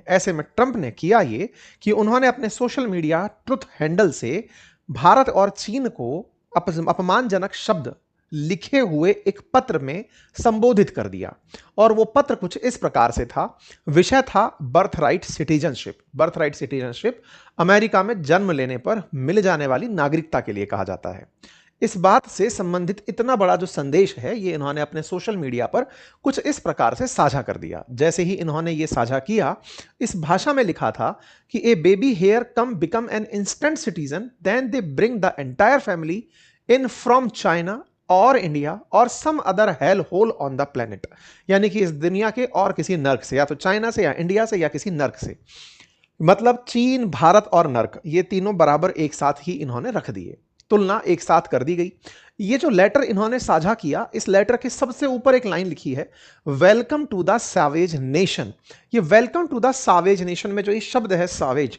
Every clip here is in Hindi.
ऐसे में ट्रंप ने किया ये कि उन्होंने अपने सोशल मीडिया ट्रुथ हैंडल से भारत और चीन को अपमानजनक शब्द लिखे हुए एक पत्र में संबोधित कर दिया। और वो पत्र कुछ इस प्रकार से था। विषय था birthright citizenship. Birthright citizenship America में जन्म लेने पर मिल जाने वाली नागरिकता के लिए कहा जाता है। इस बात से संबंधित इतना बड़ा जो संदेश है ये इन्होंने अपने सोशल मीडिया पर कुछ इस प्रकार से साझा कर दिया। जैसे ही इन्होंने ये साझा किया, इस भाषा में लिखा था कि a baby here come become an instant citizen then they bring the entire family in from China और इंडिया और some other hell hole on the planet. यानी कि इस दुनिया के और किसी नर्क से, या तो चाइना से या इंडिया से या किसी नर्क से। मतलब चीन, भारत और नर्क, ये तीनों बराबर एक साथ ही इन्होंने रख दिए, तुलना एक साथ कर दी गई। ये जो लेटर इन्होंने साझा किया, इस लेटर के सबसे ऊपर एक लाइन लिखी है, welcome to the savage nation. ये welcome to the savage nation में जो ये शब्द है सैवेज,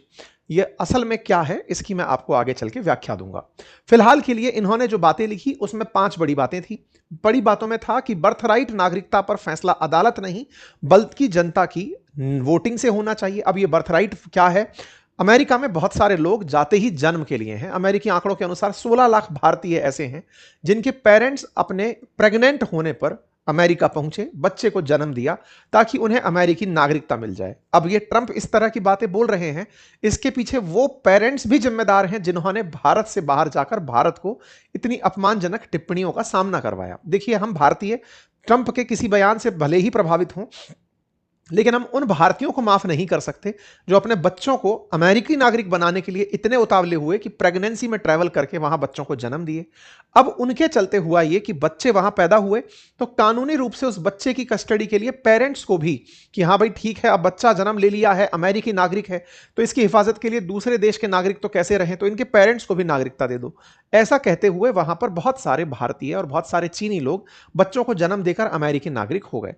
ये असल में क्या है इसकी मैं आपको आगे चल के व्याख्या दूंगा। फिलहाल के लिए इन्होंने जो बातें लिखी उसमें 5 बड़ी बातें थी। बड़ी बातों में था कि बर्थराइट नागरिकता पर फैसला अदालत नहीं बल्कि जनता की वोटिंग से होना चाहिए। अब ये बर्थराइट क्या है? अमेरिका में बहुत सारे लोग जाते ही जन्म के लिए हैं। अमेरिकी आंकड़ों के अनुसार 16 लाख भारतीय ऐसे हैं जिनके पेरेंट्स अपने प्रेग्नेंट होने पर अमेरिका पहुंचे, बच्चे को जन्म दिया ताकि उन्हें अमेरिकी नागरिकता मिल जाए। अब ये ट्रंप इस तरह की बातें बोल रहे हैं, इसके पीछे वो पेरेंट्स भी जिम्मेदार हैं जिन्होंने भारत से बाहर जाकर भारत को इतनी अपमानजनक टिप्पणियों का सामना करवाया। देखिए, हम भारतीय ट्रंप के किसी बयान से भले ही प्रभावित हों, लेकिन हम उन भारतीयों को माफ नहीं कर सकते जो अपने बच्चों को अमेरिकी नागरिक बनाने के लिए इतने उतावले हुए कि प्रेगनेंसी में ट्रैवल करके वहां बच्चों को जन्म दिए। अब उनके चलते हुआ ये कि बच्चे वहां पैदा हुए तो कानूनी रूप से उस बच्चे की कस्टडी के लिए पेरेंट्स को भी कि हाँ भाई ठीक है, अब बच्चा जन्म ले लिया है, अमेरिकी नागरिक है, तो इसकी हिफाजत के लिए दूसरे देश के नागरिक तो कैसे रहें, तो इनके पेरेंट्स को भी नागरिकता दे दो। ऐसा कहते हुए वहां पर बहुत सारे भारतीय और बहुत सारे चीनी लोग बच्चों को जन्म देकर अमेरिकी नागरिक हो गए।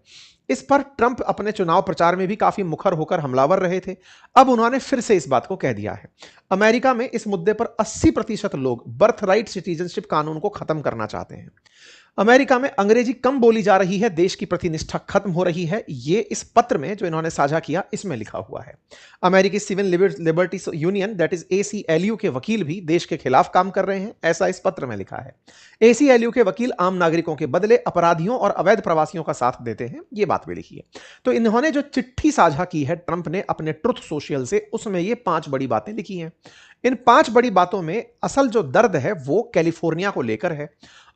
इस पर ट्रंप अपने चुनाव प्रचार में भी काफी मुखर होकर हमलावर रहे थे। अब उन्होंने फिर से इस बात को कह दिया है। अमेरिका में इस मुद्दे पर 80% लोग बर्थराइट सिटीजनशिप कानून को खत्म करना चाहते हैं। अमेरिका में अंग्रेजी कम बोली जा रही है, देश की प्रतिनिष्ठा खत्म हो रही है, ये इस पत्र में जो इन्होंने साझा किया इसमें लिखा हुआ है। अमेरिकी civil liberty union that is ACLU के वकील भी देश के खिलाफ काम कर रहे हैं, ऐसा इस पत्र में लिखा है। ACLU के वकील आम नागरिकों के बदले अपराधियों और अवैध प्रवासियों का साथ देते हैं, ये बात भी लिखी है। तो इन्होंने जो चिट्ठी साझा की है ट्रंप ने अपने ट्रुथ सोशल से, उसमें ये 5 बड़ी बातें लिखी हैं। इन 5 बड़ी बातों में असल जो दर्द है वो कैलिफोर्निया को लेकर है।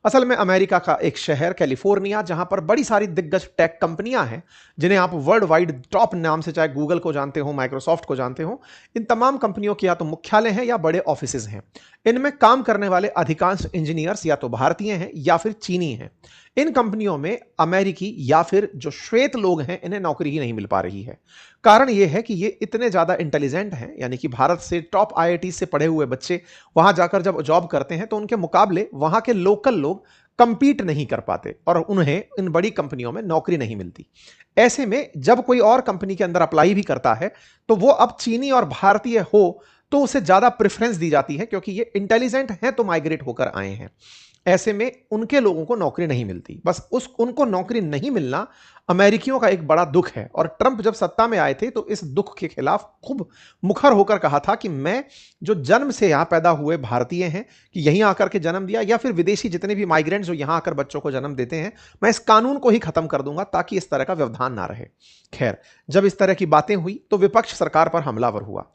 असल में अमेरिका का एक शहर कैलिफोर्निया, जहां पर बड़ी सारी दिग्गज टेक कंपनियां हैं जिन्हें आप वर्ल्ड वाइड टॉप नाम से, चाहे गूगल को जानते हो, माइक्रोसॉफ्ट को जानते हो, इन तमाम कंपनियों के या तो मुख्यालय हैं या बड़े ऑफिसेज हैं। इनमें काम करने वाले अधिकांश इंजीनियर्स या तो भारतीय हैं या फिर चीनी हैं। इन कंपनियों में अमेरिकी या फिर जो श्वेत लोग हैं इन्हें नौकरी ही नहीं मिल पा रही है। कारण यह है कि ये इतने ज्यादा इंटेलिजेंट हैं, यानी कि भारत से टॉप IIT से पढ़े हुए बच्चे वहां जाकर जब जॉब करते हैं तो उनके मुकाबले वहां के लोकल लोग कंपीट नहीं कर पाते और उन्हें इन बड़ी कंपनियों में नौकरी नहीं मिलती। ऐसे में जब कोई और कंपनी के अंदर अप्लाई भी करता है तो वो अब चीनी और भारतीय हो तो उसे ज्यादा प्रेफरेंस दी जाती है, क्योंकि ये इंटेलिजेंट हैं तो माइग्रेट होकर आए हैं। ऐसे में उनके लोगों को नौकरी नहीं मिलती। बस उनको नौकरी नहीं मिलना अमेरिकियों का एक बड़ा दुख है। और ट्रंप जब सत्ता में आए थे तो इस दुख के खिलाफ खूब मुखर होकर कहा था कि मैं जो जन्म से यहां पैदा हुए भारतीय हैं, कि यहीं आकर के जन्म दिया, या फिर विदेशी जितने भी माइग्रेंट्स जो यहां आकर बच्चों को जन्म देते हैं, मैं इस कानून को ही खत्म कर दूंगा ताकि इस तरह का व्यवधान ना रहे। खैर, जब इस तरह की बातें हुई तो विपक्ष सरकार पर हमलावर हुआ।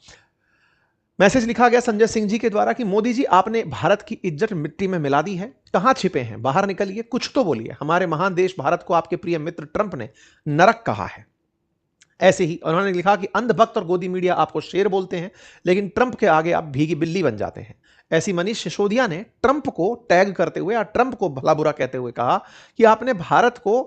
मैसेज लिखा गया संजय सिंह जी के द्वारा कि मोदी जी, आपने भारत की इज्जत मिट्टी में मिला दी है, कहां छिपे हैं, बाहर निकलिए, कुछ तो बोलिए। हमारे महान देश भारत को आपके प्रिय मित्र ट्रंप ने नरक कहा है। ऐसे ही उन्होंने लिखा कि अंधभक्त और गोदी मीडिया आपको शेर बोलते हैं, लेकिन ट्रंप के आगे आप भीगी बिल्ली बन जाते हैं। ऐसी मनीष सिसोदिया ने ट्रंप को टैग करते हुए या ट्रंप को भला बुरा कहते हुए कहा कि आपने भारत को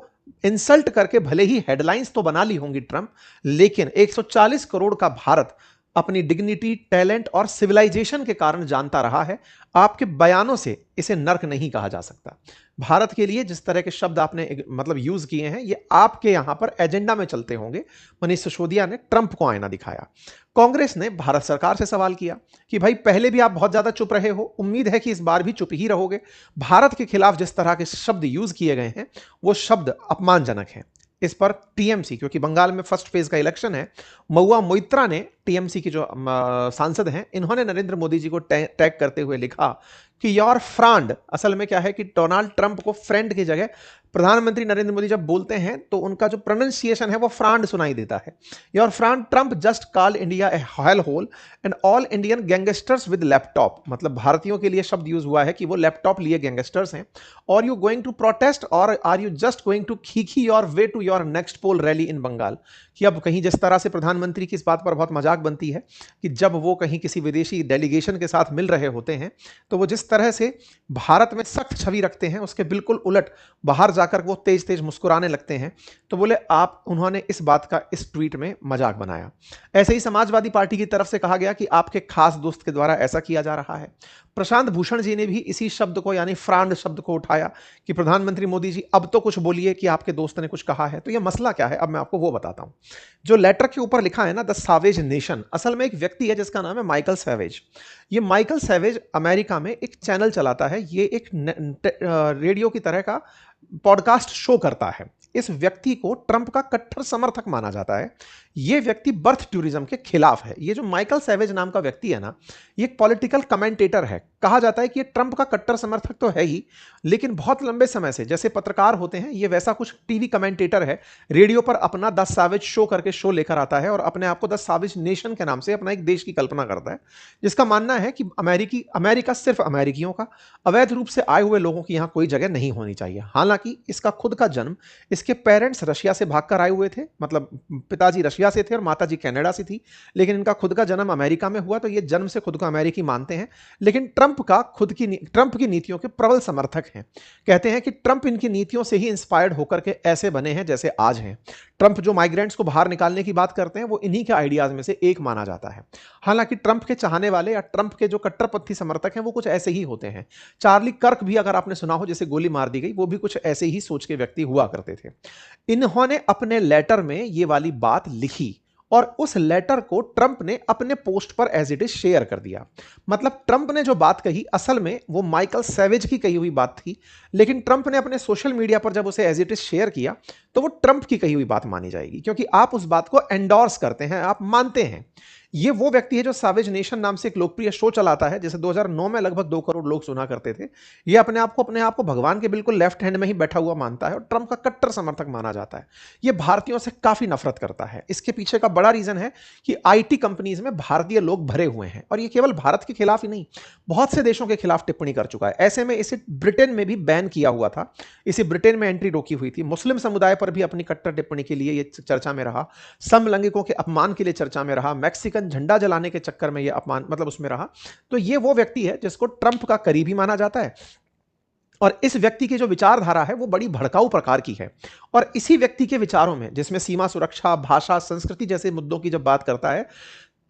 इंसल्ट करके भले ही हेडलाइंस तो बना ली होंगी ट्रंप, लेकिन 140 करोड़ का भारत अपनी डिग्निटी, टैलेंट और सिविलाइजेशन के कारण जानता रहा है। आपके बयानों से इसे नर्क नहीं कहा जा सकता। भारत के लिए जिस तरह के शब्द आपने मतलब यूज किए हैं, ये आपके यहां पर एजेंडा में चलते होंगे। मनीष सिसोदिया ने ट्रंप को आईना दिखाया। कांग्रेस ने भारत सरकार से सवाल किया कि भाई, पहले भी आप बहुत ज्यादा चुप रहे हो, उम्मीद है कि इस बार भी चुप ही रहोगे। भारत के खिलाफ जिस तरह के शब्द यूज किए गए हैं वो शब्द अपमानजनक हैं। इस पर टीएमसी, क्योंकि बंगाल में फर्स्ट फेज का इलेक्शन है, महुआ मोइत्रा ने, टीएमसी की जो सांसद हैं, इन्होंने नरेंद्र मोदी जी को टैग करते हुए लिखा कि योर फ्रांड, असल में क्या है कि डोनाल्ड ट्रंप को फ्रेंड की जगह प्रधानमंत्री नरेंद्र मोदी जब बोलते हैं तो उनका जो प्रोनाउंसिएशन है वो फ्रांड सुनाई देता है। Your friend Trump just call India a hell hole and all Indian gangsters with laptop, मतलब भारतीयों के लिए शब्द यूज हुआ है कि वो लैपटॉप लिए गैंगस्टर्स हैं। Are you going to protest or are you just going to खीखी your way to your next poll rally in Bengal. कि अब कहीं जिस तरह से प्रधानमंत्री की इस बात पर बहुत मजाक बनती है कि जब वो कहीं किसी विदेशी डेलीगेशन के साथ मिल रहे होते हैं तो वो जिस तरह से भारत में सख्त छवि रखते हैं उसके बिल्कुल उलट बाहर जाकर वो तेज तेज मुस्कुराने लगते हैं। तो बोले आप, उन्होंने इस बात का इस ट्वीट में मजाक बनाया। ऐसे ही समाजवादी पार्टी की तरफ से कहा गया कि आपके खास दोस्त के द्वारा ऐसा किया जा रहा है। प्रशांत भूषण जी ने भी इसी शब्द को, यानी फ्रांड शब्द को उठाया कि प्रधानमंत्री मोदी जी अब तो कुछ बोलिए कि आपके दोस्त ने कुछ कहा है। तो यह मसला क्या है, अब मैं आपको वो बताता हूं। जो लेटर के ऊपर लिखा है ना, द सावेज नेशन, असल में एक व्यक्ति है जिसका नाम है माइकल सैवेज। ये माइकल सैवेज अमेरिका में एक चैनल चलाता है, ये एक रेडियो की तरह का पॉडकास्ट शो करता है। इस व्यक्ति को ट्रंप का कट्टर समर्थक माना जाता है। यह व्यक्ति बर्थ टूरिज्म के खिलाफ है। ये जो माइकल सैवेज नाम का व्यक्ति है ना, ये एक पॉलिटिकल कमेंटेटर है। कहा जाता है कि ये ट्रंप का कट्टर समर्थक तो है ही, लेकिन बहुत लंबे समय से, जैसे पत्रकार होते हैं, ये वैसा कुछ टीवी कमेंटेटर है। रेडियो पर अपना द सावेज शो करके शो लेकर आता है और अपने आप को द सावेज नेशन के नाम से अपना एक देश की कल्पना करता है, जिसका मानना है कि अमेरिका सिर्फ अमेरिकियों का, अवैध रूप से आए हुए लोगों की यहां कोई जगह नहीं होनी चाहिए। हालांकि इसका खुद का जन्म, इसके पेरेंट्स रशिया से भागकर आए हुए थे, मतलब पिताजी रशिया से थे और माताजी कनाडा से थी, लेकिन इनका खुद का जन्म अमेरिका में हुआ, तो ये जन्म से खुद को अमेरिकी मानते हैं। लेकिन ट्रंप की नीतियों के प्रबल समर्थक हैं। कहते हैं कि ट्रंप इनकी नीतियों से ही इंस्पायर्ड होकर के ऐसे बने हैं जैसे आज हैं। ट्रंप जो माइग्रेंट्स को बाहर निकालने की बात करते हैं वो इन्हीं के आइडियाज में से एक माना जाता है। हालांकि ट्रंप के चाहने वाले या ट्रंप के जो कट्टरपंथी समर्थक हैं वो कुछ ऐसे ही होते हैं। चार्ली कर्क भी, अगर आपने सुना हो, जैसे गोली मार दी गई, वो भी कुछ ऐसे ही सोच के व्यक्ति हुआ करते थे। इन्होंने अपने लेटर में ये वाली बात लिखी और उस लेटर को ट्रंप ने अपने पोस्ट पर एज इट इज शेयर कर दिया। मतलब ट्रंप ने जो बात कही असल में वो माइकल सैवेज की कही हुई बात थी, लेकिन ट्रंप ने अपने सोशल मीडिया पर जब उसे एज इट इज शेयर किया तो वो ट्रंप की कही हुई बात मानी जाएगी, क्योंकि आप उस बात को एंडोर्स करते हैं, आप मानते हैं। ये वो व्यक्ति है जो सावेज नेशन नाम से एक लोकप्रिय शो चलाता है, जिसे 2009 में लगभग 2 करोड़ लोग सुना करते थे। ये अपने आप को भगवान के बिल्कुल लेफ्ट हैंड में ही बैठा हुआ मानता है और ट्रंप का कट्टर समर्थक माना जाता है। ये भारतीयों से काफी नफरत करता है। इसके पीछे का बड़ा रीजन है कि आईटी कंपनीज में भारतीय लोग भरे हुए हैं, और ये केवल भारत के खिलाफ ही नहीं, बहुत से देशों के खिलाफ टिप्पणी कर चुका है। ऐसे में इसे ब्रिटेन में भी बैन किया हुआ था, इसे ब्रिटेन में एंट्री रोकी हुई थी। मुस्लिम समुदाय पर भी अपनी कट्टर टिप्पणी के लिए ये चर्चा में रहा, समलैंगिकों के अपमान के लिए चर्चा में रहा, मैक्सिकन झंडा जलाने के चक्कर में ये अपमान, मतलब उसमें रहा। तो ये वो व्यक्ति है जिसको ट्रंप का करीबी माना जाता है, और इस व्यक्ति की जो विचारधारा है वो बड़ी भड़काऊ प्रकार की है। और इसी व्यक्ति के विचारों में, जिसमें सीमा सुरक्षा, भाषा, संस्कृति जैसे मुद्दों की जब बात करता है,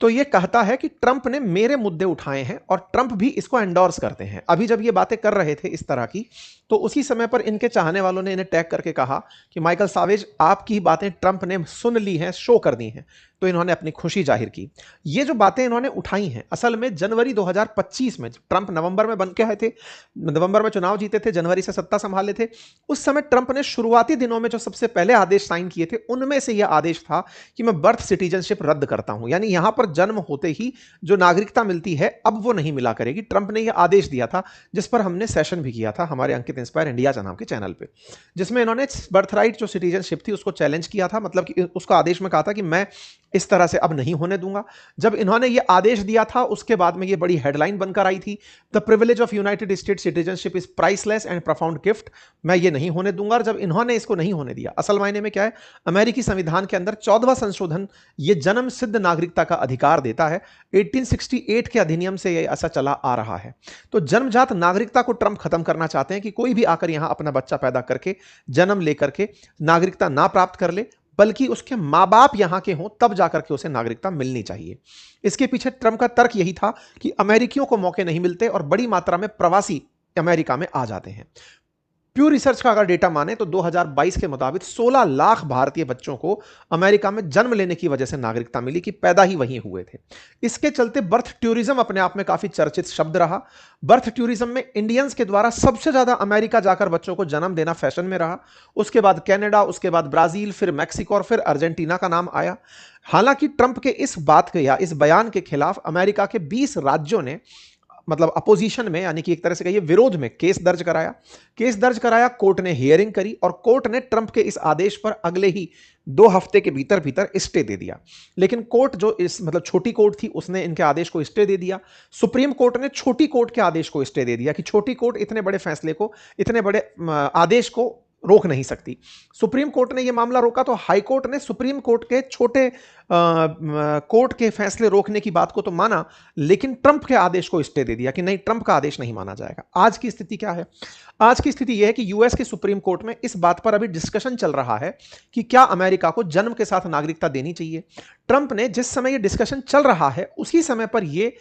तो ये कहता है कि ट्रंप ने मेरे मुद्दे उठाए हैं और ट्रंप भी इसको एंडोर्स करते हैं। अभी जब ये बातें कर रहे थे इस तरह की, तो उसी समय पर इनके चाहने वालों ने इन्हें टैग करके कहा कि माइकल सावेज, आपकी बातें ट्रंप ने सुन ली हैं, शो कर दी हैं। तो इन्होंने अपनी खुशी जाहिर की। ये जो बातें इन्होंने उठाई हैं, असल में जनवरी 2025 में, ट्रंप नवंबर में बन के आए थे, नवंबर में चुनाव जीते थे, जनवरी से सत्ता संभाले थे। उस समय ट्रंप ने शुरुआती दिनों में जो सबसे पहले आदेश साइन किए थे, उनमें से यह आदेश था कि मैं बर्थ सिटीजनशिप रद्द करता हूं, यानी यहां पर जन्म होते ही जो नागरिकता मिलती है अब वो नहीं मिला करेगी। ट्रंप ने यह आदेश दिया था, जिस पर हमने सेशन भी किया था हमारे अंकित इंस्पायर इंडिया नाम के चैनल पे, जिसमें इन्होंने बर्थराइट जो सिटीजनशिप थी उसको चैलेंज किया था। मतलब कि उसका आदेश में कहा था कि मैं इस तरह से अब नहीं होने दूंगा। जब इन्होंने ये आदेश दिया था उसके बाद में ये बड़ी हेडलाइन बनकर आई थी, the privilege of United states citizenship is priceless and profound gift, मैं ये नहीं होने दूंगा। और जब इन्होंने इसको नहीं होने दिया, असल मायने में क्या है, अमेरिकी संविधान के अंदर 14वां संशोधन ये जन्म सिद्ध नागरिकता का अधिकार देता है। 1868 के अधिनियम से ये ऐसा चला आ रहा है। तो जन्मजात नागरिकता को ट्रंप खत्म करना चाहते हैं कि कोई भी आकर यहां अपना बच्चा पैदा करके, जन्म लेकर के नागरिकता ना प्राप्त कर ले, बल्कि उसके मां बाप यहां के हों, तब जाकर के उसे नागरिकता मिलनी चाहिए। इसके पीछे ट्रंप का तर्क यही था कि अमेरिकियों को मौके नहीं मिलते और बड़ी मात्रा में प्रवासी अमेरिका में आ जाते हैं। प्यू रिसर्च का अगर डेटा माने तो 2022 के मुताबिक 16 लाख भारतीय बच्चों को अमेरिका में जन्म लेने की वजह से नागरिकता मिली कि पैदा ही वहीं हुए थे। इसके चलते बर्थ टूरिज्म अपने आप में काफी चर्चित शब्द रहा। बर्थ टूरिज्म में इंडियंस के द्वारा सबसे ज्यादा अमेरिका जाकर बच्चों को जन्म देना फैशन में रहा। उसके बाद कनाडा, उसके बाद ब्राजील, फिर मैक्सिको और फिर अर्जेंटीना का नाम आया। हालांकि ट्रंप के इस बात के या इस बयान के खिलाफ अमेरिका के 20 राज्यों ने मतलब अपोजिशन में, यानी कि एक तरह से कहिए विरोध में केस दर्ज कराया। कोर्ट ने हियरिंग करी और कोर्ट ने ट्रंप के इस आदेश पर अगले ही 2 हफ्ते के भीतर भीतर स्टे दे दिया। लेकिन कोर्ट जो इस मतलब छोटी कोर्ट थी उसने इनके आदेश को स्टे दे दिया। सुप्रीम कोर्ट ने छोटी कोर्ट के आदेश को स्टे दे दिया कि छोटी कोर्ट इतने बड़े फैसले को, इतने बड़े आदेश को रोक नहीं सकती। सुप्रीम कोर्ट ने यह मामला रोका तो हाई कोर्ट ने सुप्रीम कोर्ट के छोटे कोर्ट के फैसले रोकने की बात को तो माना, लेकिन ट्रंप के आदेश को स्टे दे दिया कि नहीं, ट्रंप का आदेश नहीं माना जाएगा। आज की स्थिति क्या है? आज की स्थिति यह है कि यूएस के सुप्रीम कोर्ट में इस बात पर अभी डिस्कशन चल रहा है कि क्या अमेरिका को जन्म के साथ नागरिकता देनी चाहिए। ट्रंप ने जिस समय यह डिस्कशन चल रहा है उसी समय पर यह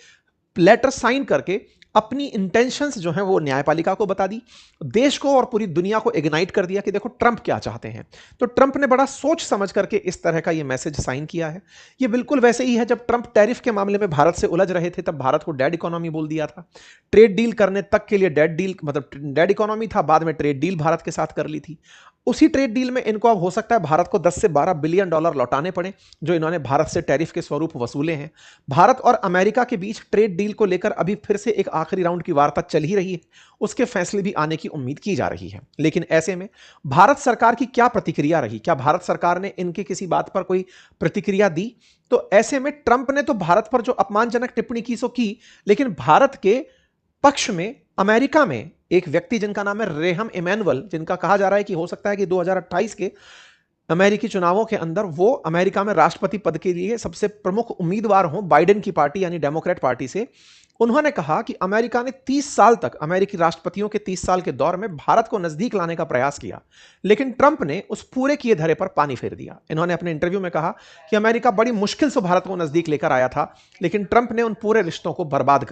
लेटर साइन करके अपनी इंटेंशंस जो हैं वो न्यायपालिका को बता दी, देश को और पूरी दुनिया को इग्नाइट कर दिया कि देखो ट्रंप क्या चाहते हैं। तो ट्रंप ने बड़ा सोच समझ करके इस तरह का ये मैसेज साइन किया है। ये बिल्कुल वैसे ही है जब ट्रंप टैरिफ के मामले में भारत से उलझ रहे थे, तब भारत को डेड इकोनॉमी बोल दिया था। ट्रेड डील करने तक के लिए डेड डील मतलब डेड इकोनॉमी था, बाद में ट्रेड डील भारत के साथ कर ली थी। उसी ट्रेड डील में इनको अब हो सकता है भारत को 10 से 12 बिलियन डॉलर लौटाने पड़े जो इन्होंने भारत से टैरिफ के स्वरूप वसूले हैं। भारत और अमेरिका के बीच ट्रेड डील को लेकर अभी फिर से एक आखिरी राउंड की वार्ता चल ही रही है, उसके फैसले भी आने की उम्मीद की जा रही है। लेकिन ऐसे में भारत सरकार की क्या प्रतिक्रिया रही? क्या भारत सरकार ने इनकी किसी बात पर कोई प्रतिक्रिया दी? तो ऐसे में ट्रंप ने तो भारत पर जो अपमानजनक टिप्पणी की सो की, लेकिन भारत के पक्ष में अमेरिका में एक व्यक्ति जिनका नाम है रेहम इमैनुअल, जिनका कहा जा रहा है कि हो सकता है कि 2028 के अमेरिकी चुनावों के अंदर वो अमेरिका में राष्ट्रपति पद के लिए सबसे प्रमुख उम्मीदवार हों बाइडेन की पार्टी यानी डेमोक्रेट पार्टी से। उन्होंने कहा कि अमेरिका ने 30 साल तक, अमेरिकी राष्ट्रपतियों के 30 साल के दौर में भारत को नजदीक लाने का प्रयास किया, लेकिन ट्रंप ने उस पूरे किए धरे पर पानी फेर दिया। इन्होंने अपने इंटरव्यू में कहा कि अमेरिका बड़ी मुश्किल से भारत को नजदीक लेकर आया था, लेकिन ट्रंप ने उन पूरे रिश्तों को बर्बाद कर